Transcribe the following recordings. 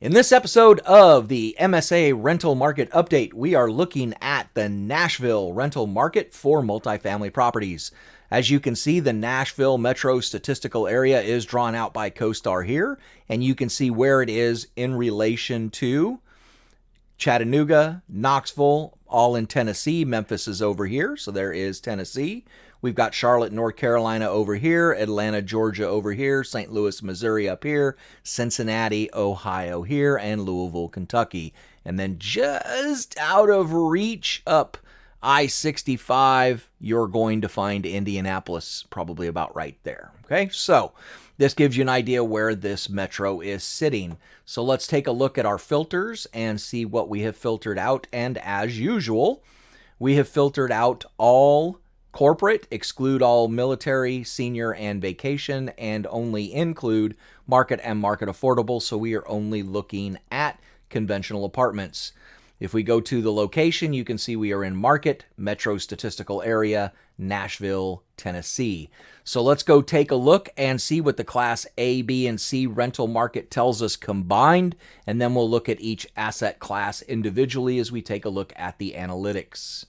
In this episode of the MSA Rental Market Update, we are looking at the Nashville rental market for multifamily properties. As you can see, the Nashville metro statistical area is drawn out by CoStar here, and you can see where it is in relation to Chattanooga, Knoxville, all in Tennessee. Memphis is over here, so there is Tennessee. We've got Charlotte, North Carolina over here, Atlanta, Georgia over here, St. Louis, Missouri up here, Cincinnati, Ohio here, and Louisville, Kentucky. And then just out of reach up I-65, you're going to find Indianapolis, probably about right there. Okay, so this gives you an idea where this metro is sitting. So let's take a look at our filters and see what we have filtered out. And as usual, we have filtered out all corporate, exclude all military, senior, and vacation, and only include market and market affordable. So we are only looking at conventional apartments. If we go to the location, you can see we are in market, metro statistical area, Nashville, Tennessee. So let's go take a look and see what the Class A, B, and C rental market tells us combined, and then we'll look at each asset class individually as we take a look at the analytics.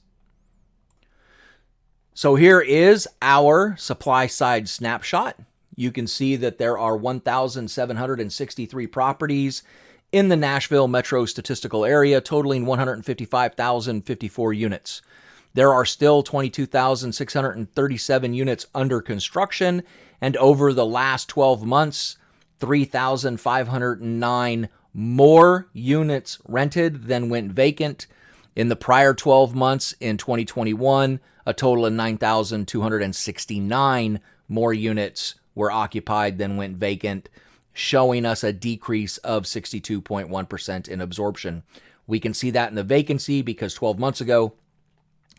So here is our supply side snapshot. You can see that there are 1,763 properties in the Nashville metro statistical area, totaling 155,054 units. There are still 22,637 units under construction, and over the last 12 months, 3,509 more units rented than went vacant. In the prior 12 months in 2021, a total of 9,269 more units were occupied than went vacant, showing us a decrease of 62.1% in absorption. We can see that in the vacancy because 12 months ago,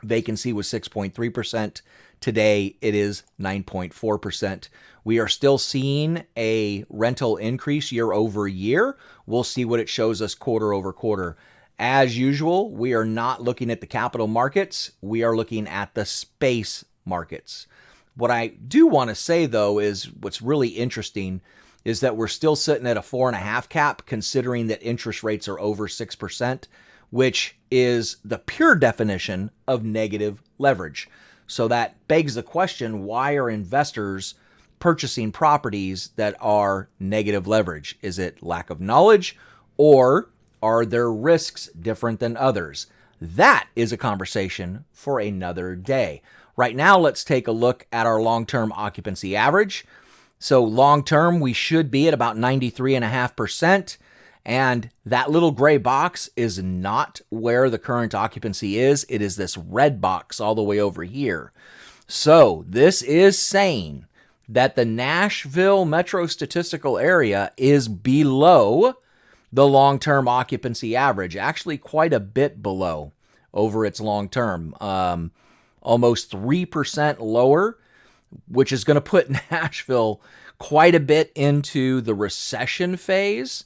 vacancy was 6.3%. Today, it is 9.4%. We are still seeing a rental increase year over year. We'll see what it shows us quarter over quarter. As usual, we are not looking at the capital markets. We are looking at the space markets. What I do want to say, though, is what's really interesting is that we're still sitting at a 4.5 cap, considering that interest rates are over 6%, which is the pure definition of negative leverage. So that begs the question, why are investors purchasing properties that are negative leverage? Is it lack of knowledge, or are their risks different than others? That is a conversation for another day. Right now, let's take a look at our long-term occupancy average. So long-term, we should be at about 93.5%. And that little gray box is not where the current occupancy is. It is this red box all the way over here. So this is saying that the Nashville metro statistical area is below the long-term occupancy average, actually quite a bit below over its long-term, almost 3% lower, which is going to put Nashville quite a bit into the recession phase.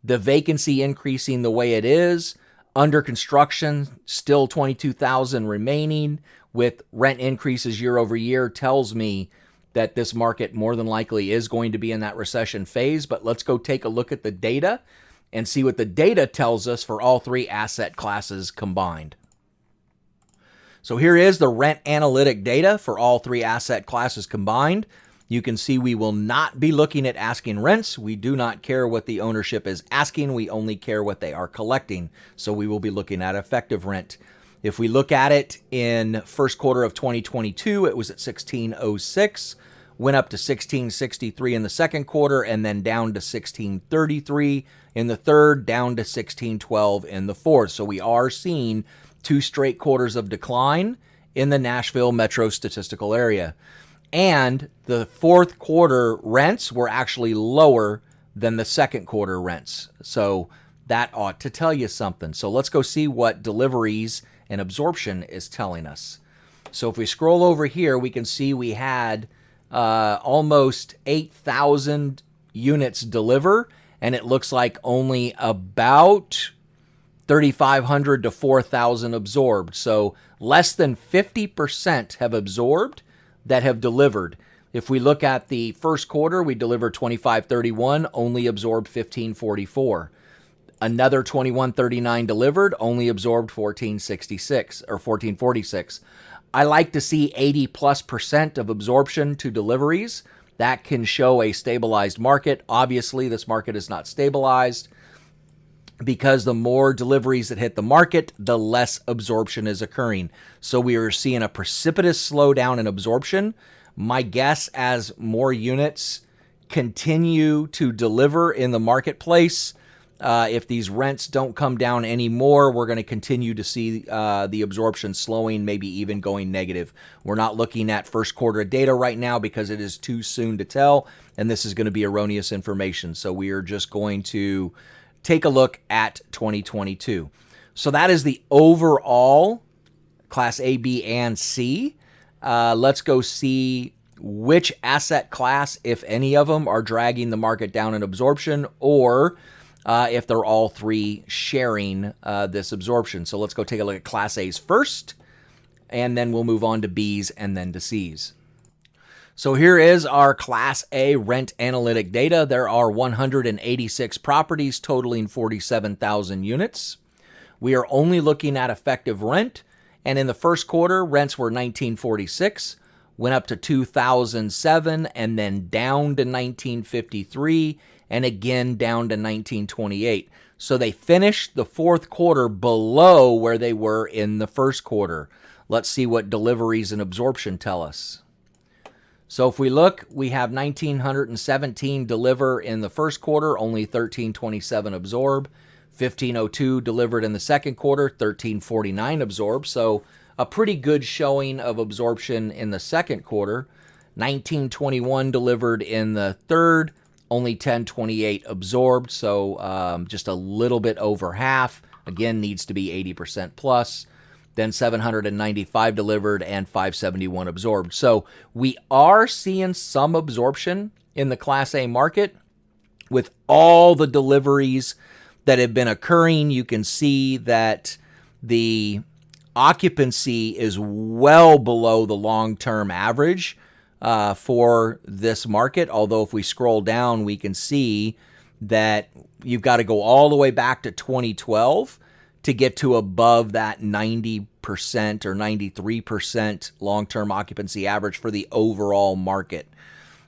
The vacancy increasing the way it is, under construction, still 22,000 remaining with rent increases year over year, tells me that this market more than likely is going to be in that recession phase. But let's go take a look at the data and see what the data tells us for all three asset classes combined. So here is the rent analytic data for all three asset classes combined. You can see we will not be looking at asking rents. We do not care what the ownership is asking. We only care what they are collecting. So we will be looking at effective rent. If we look at it in first quarter of 2022, it was at 1606, went up to 1663 in the second quarter, and then down to 1633 in the third, down to 1612 in the fourth. So we are seeing 2 straight quarters of decline in the Nashville metro statistical area. And the fourth quarter rents were actually lower than the second quarter rents. So that ought to tell you something. So let's go see what deliveries and absorption is telling us. So if we scroll over here, we can see we had almost 8,000 units deliver, and it looks like only about 3,500 to 4,000 absorbed. So less than 50% have absorbed that have delivered. If we look at the first quarter, we delivered 2,531, only absorbed 1,544. Another 2139 delivered, only absorbed 1466 or 1446. I like to see 80+% of absorption to deliveries. That can show a stabilized market. Obviously, this market is not stabilized because the more deliveries that hit the market, the less absorption is occurring. So we are seeing a precipitous slowdown in absorption. My guess, as more units continue to deliver in the marketplace, if these rents don't come down anymore, we're going to continue to see the absorption slowing, maybe even going negative. We're not looking at first quarter data right now because it is too soon to tell, and this is going to be erroneous information. So we are just going to take a look at 2022. So that is the overall Class A, B, and C. Let's go see which asset class, if any of them, are dragging the market down in absorption, or if they're all three sharing this absorption. So let's go take a look at Class A's first, and then we'll move on to B's and then to C's. So here is our Class A rent analytic data. There are 186 properties totaling 47,000 units. We are only looking at effective rent, and in the first quarter, rents were $19.46, went up to $2,007, and then down to $19.53, and again down to $19.28. So they finished the fourth quarter below where they were in the first quarter. Let's see what deliveries and absorption tell us. So if we look, we have 1,917 deliver in the first quarter, only 1,327 absorb. 1,502 delivered in the second quarter, 1,349 absorbed. So a pretty good showing of absorption in the second quarter. 1,921 delivered in the third, only 1,028 absorbed. So just a little bit over half. Again, needs to be 80% plus. Then 795 delivered and 571 absorbed. So we are seeing some absorption in the Class A market. With all the deliveries that have been occurring, you can see that the occupancy is well below the long-term average for this market. Although if we scroll down, we can see that you've got to go all the way back to 2012 to get to above that 90% or 93% long-term occupancy average for the overall market.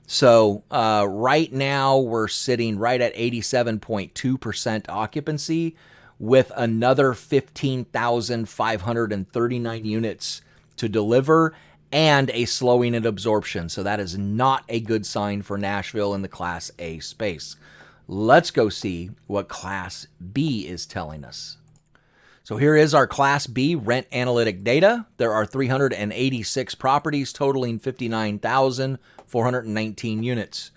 So right now we're sitting right at 87.2% occupancy with another 15,539 units to deliver and a slowing in absorption. So that is not a good sign for Nashville in the Class A space. Let's go see what Class B is telling us. So here is our Class B rent analytic data. There are 386 properties totaling 59,419 units.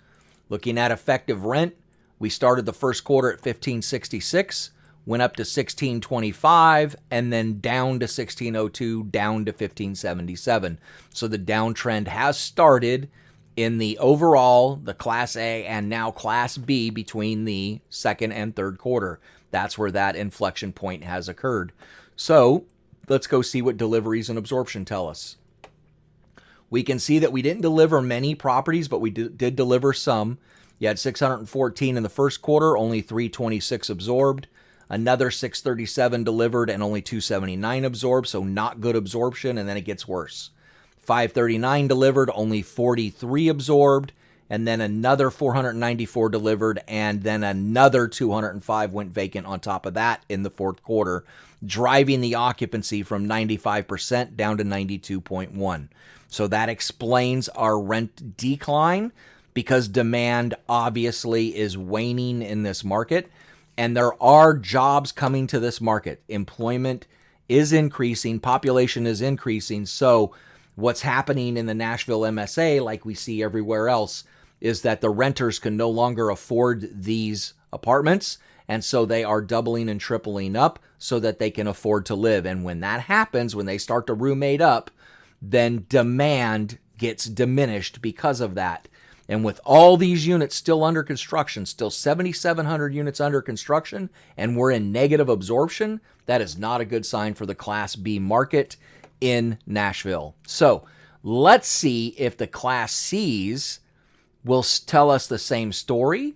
Looking at effective rent, we started the first quarter at $1,566, went up to $1,625, and then down to $1,602, down to $1,577. So the downtrend has started in the overall, the Class A and now Class B between the second and third quarter. That's where that inflection point has occurred. So let's go see what deliveries and absorption tell us. We can see that we didn't deliver many properties, but we did deliver some. You had 614 in the first quarter, only 326 absorbed. Another 637 delivered and only 279 absorbed, so not good absorption, and then it gets worse. 539 delivered, only 43 absorbed. And then another 494 delivered, and then another 205 went vacant on top of that in the fourth quarter, driving the occupancy from 95% down to 92.1. So that explains our rent decline because demand obviously is waning in this market, and there are jobs coming to this market. Employment is increasing, population is increasing. So what's happening in the Nashville MSA, like we see everywhere else, is that the renters can no longer afford these apartments, and so they are doubling and tripling up so that they can afford to live. And when that happens, when they start to roommate up, then demand gets diminished because of that. And with all these units still under construction, still 7,700 units under construction, and we're in negative absorption, that is not a good sign for the Class B market in Nashville. So let's see if the Class C's will tell us the same story,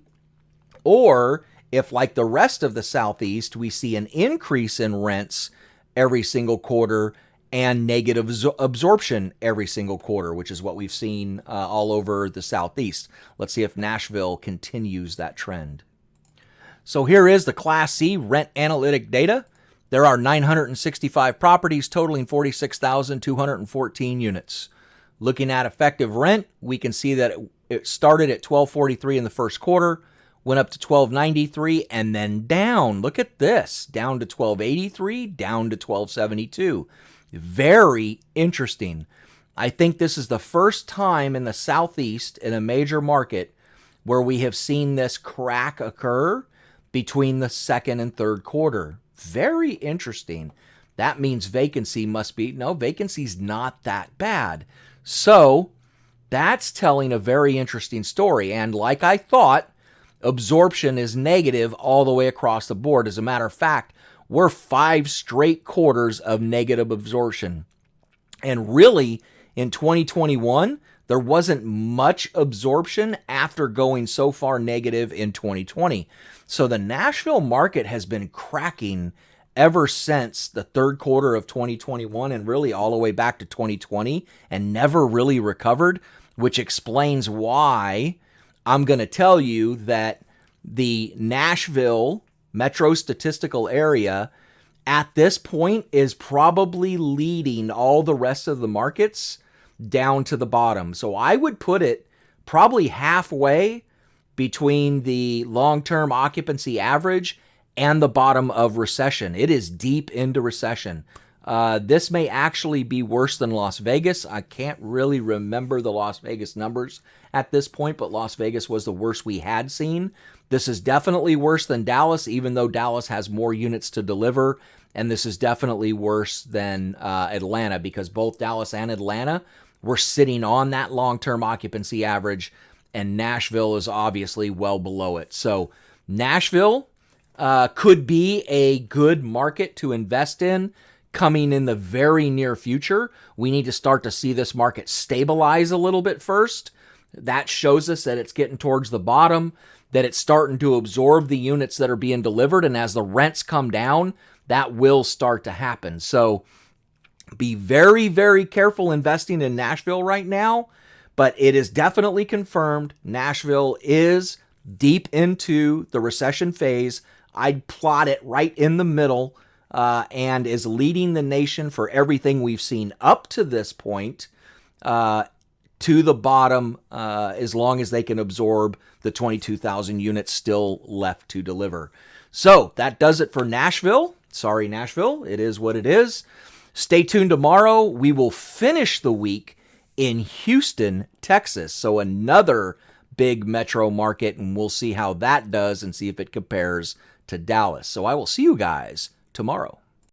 or If, like the rest of the Southeast, we see an increase in rents every single quarter and negative absorption every single quarter, which is what we've seen all over the Southeast. Let's see if Nashville continues that trend. So here is the Class C rent analytic data. There are 965 properties totaling 46,214 units. Looking at effective rent, we can see that it started at $1,243 in the first quarter, went up to $1,293, and then down. Look at this, down to $1,283, down to $1,272. Very interesting. I think this is the first time in the Southeast in a major market where we have seen this crack occur between the second and third quarter. Very interesting. That means vacancy's not that bad. So that's telling a very interesting story. And like I thought, absorption is negative all the way across the board. As a matter of fact, we're 5 straight quarters of negative absorption. And really, in 2021, there wasn't much absorption after going so far negative in 2020. So the Nashville market has been cracking ever since the third quarter of 2021 and really all the way back to 2020 and never really recovered, which explains why I'm going to tell you that the Nashville metro statistical area at this point is probably leading all the rest of the markets down to the bottom. So I would put it probably halfway between the long-term occupancy average and the bottom of recession. It is deep into recession. This may actually be worse than Las Vegas. I can't really remember the Las Vegas numbers at this point, but Las Vegas was the worst we had seen. This is definitely worse than Dallas, even though Dallas has more units to deliver. And this is definitely worse than Atlanta, because both Dallas and Atlanta were sitting on that long-term occupancy average, and Nashville is obviously well below it. So Nashville could be a good market to invest in coming in the very near future. We need to start to see this market stabilize a little bit first. That shows us that it's getting towards the bottom, that it's starting to absorb the units that are being delivered, and as the rents come down, that will start to happen. So be very, very careful investing in Nashville right now, but it is definitely confirmed Nashville is deep into the recession phase. I'd plot it right in the middle and is leading the nation for everything we've seen up to this point to the bottom as long as they can absorb the 22,000 units still left to deliver. So that does it for Nashville. Sorry, Nashville. It is what it is. Stay tuned tomorrow. We will finish the week in Houston, Texas. So another big metro market, and we'll see how that does and see if it compares to Dallas. So I will see you guys tomorrow.